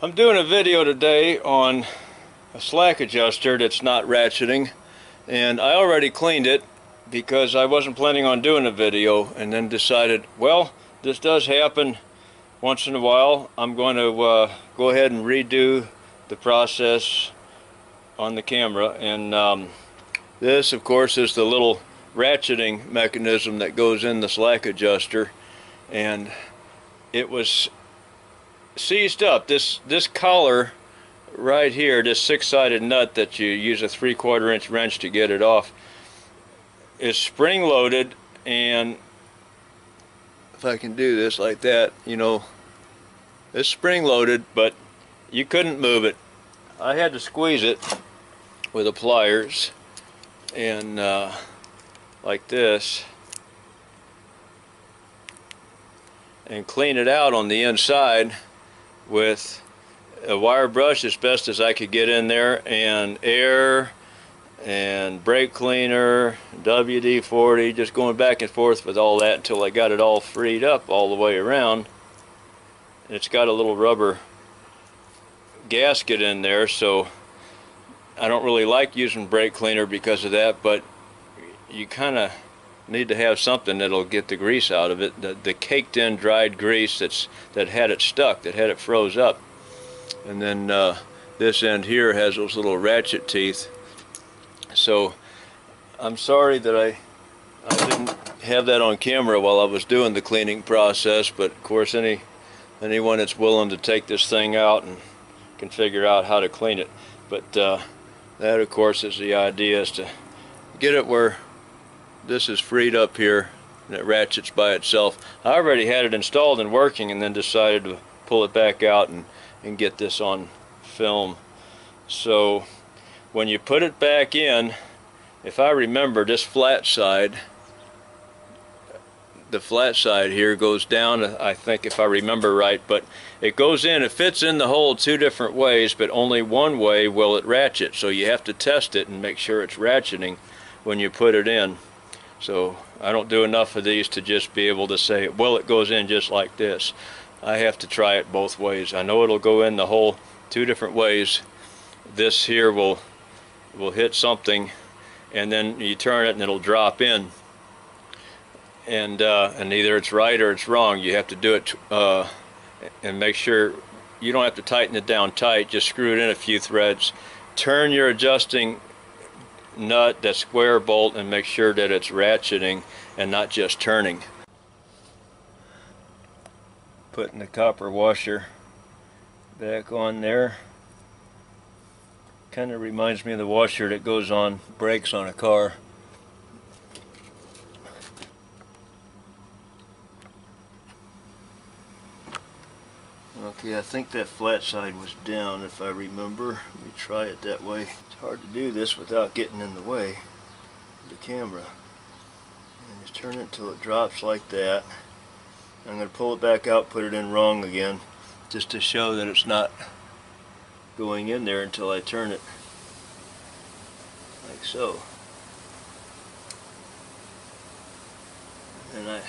I'm doing a video today on a slack adjuster that's not ratcheting, and I already cleaned it because I wasn't planning on doing a video, and then decided, well, this does happen once in a while. I'm going to go ahead and redo the process on the camera. And this of course is the little ratcheting mechanism that goes in the slack adjuster, and it was seized up. This collar right here, this six-sided nut that you use a 3/4 inch wrench to get it off, is spring loaded, and if I can do this like that, you know, it's spring loaded, but you couldn't move it. I had to squeeze it with the pliers and like this, and clean it out on the inside with a wire brush as best as I could get in there, and air and brake cleaner, WD-40, just going back and forth with all that until I got it all freed up all the way around. And it's got a little rubber gasket in there, so I don't really like using brake cleaner because of that, but you kind of need to have something that'll get the grease out of it, the caked in dried grease that had it stuck, that had it froze up. And then this end here has those little ratchet teeth. So I'm sorry that I didn't have that on camera while I was doing the cleaning process, but of course anyone that's willing to take this thing out and can figure out how to clean it. But that of course is the idea, is to get it where this is freed up here and it ratchets by itself. I already had it installed and working, and then decided to pull it back out and get this on film. So when you put it back in, if I remember, this flat side, the flat side here goes down, I think, if I remember right, but it goes in, it fits in the hole two different ways, but only one way will it ratchet. So you have to test it and make sure it's ratcheting when you put it in. So I don't do enough of these to just be able to say, well, it goes in just like this. I have to try it both ways. I know it'll go in the hole two different ways. This here will hit something, and then you turn it and it'll drop in. And either it's right or it's wrong. You have to do it and make sure you don't have to tighten it down tight. Just screw it in a few threads. Turn your adjusting nut, that square bolt, and make sure that it's ratcheting and not just turning. Putting the copper washer back on there. Kind of reminds me of the washer that goes on brakes on a car. Okay, I think that flat side was down, if I remember. Let me try it that way. It's hard to do this without getting in the way of the camera. And just turn it until it drops like that. I'm going to pull it back out, put it in wrong again, just to show that it's not going in there until I turn it like so. And I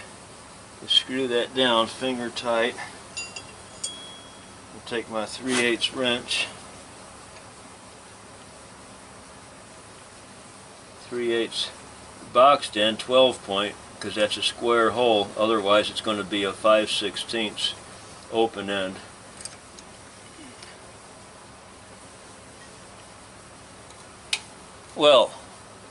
just screw that down finger tight. I'll take my 3/8 wrench, 3/8 boxed in 12 point, because that's a square hole. Otherwise it's going to be a 5/16 open end. Well,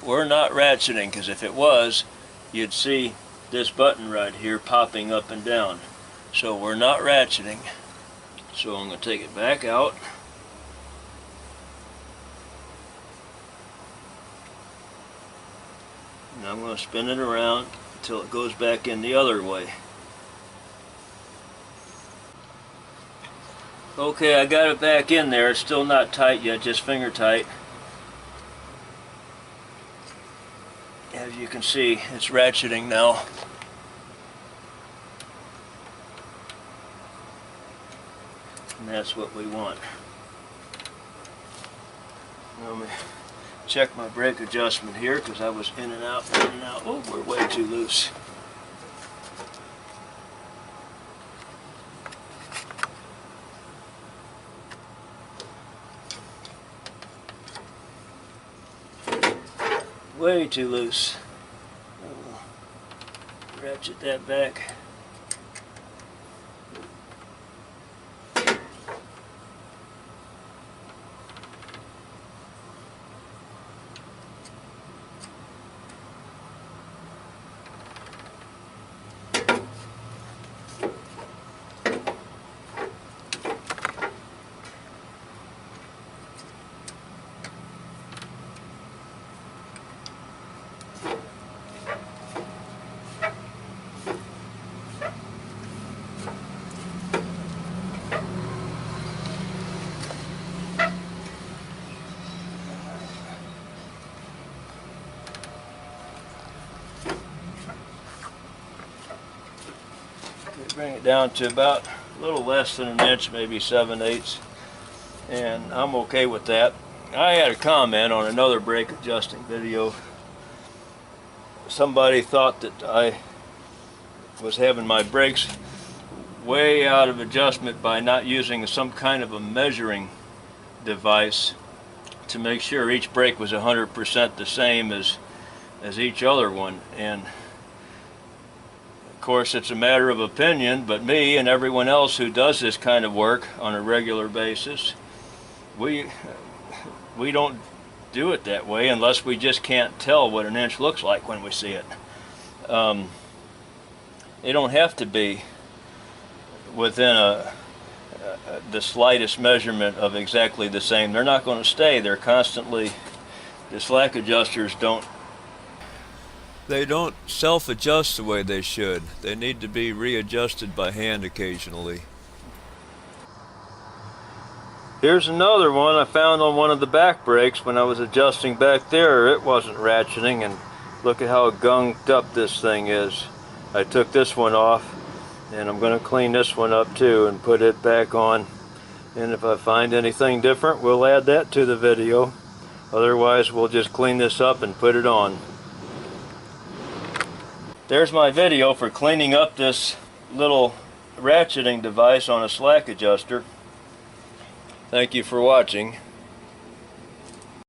we're not ratcheting, because if it was, you'd see this button right here popping up and down. So we're not ratcheting. So I'm going to take it back out. And I'm going to spin it around until it goes back in the other way. Okay, I got it back in there. It's still not tight yet, just finger tight. As you can see, it's ratcheting now. And that's what we want. Let me check my brake adjustment here, because I was in and out, in and out. Oh, we're way too loose. way too loose. Ratchet that back. Bring it down to about a little less than an inch, maybe 7/8, and I'm okay with that. I had a comment on another brake adjusting video. Somebody thought that I was having my brakes way out of adjustment by not using some kind of a measuring device to make sure each brake was 100% the same as each other one. And of course, it's a matter of opinion, but me and everyone else who does this kind of work on a regular basis, we don't do it that way unless we just can't tell what an inch looks like when we see it. They don't have to be within the slightest measurement of exactly the same. They're not going to stay. They're constantly, the slack adjusters don't self-adjust the way they should. They need to be readjusted by hand occasionally. Here's another one I found on one of the back brakes when I was adjusting back there. It wasn't ratcheting, and look at how gunged up this thing is. I took this one off, and I'm going to clean this one up too and put it back on. And if I find anything different, we'll add that to the video. Otherwise, we'll just clean this up and put it on. There's my video for cleaning up this little ratcheting device on a slack adjuster. Thank you for watching.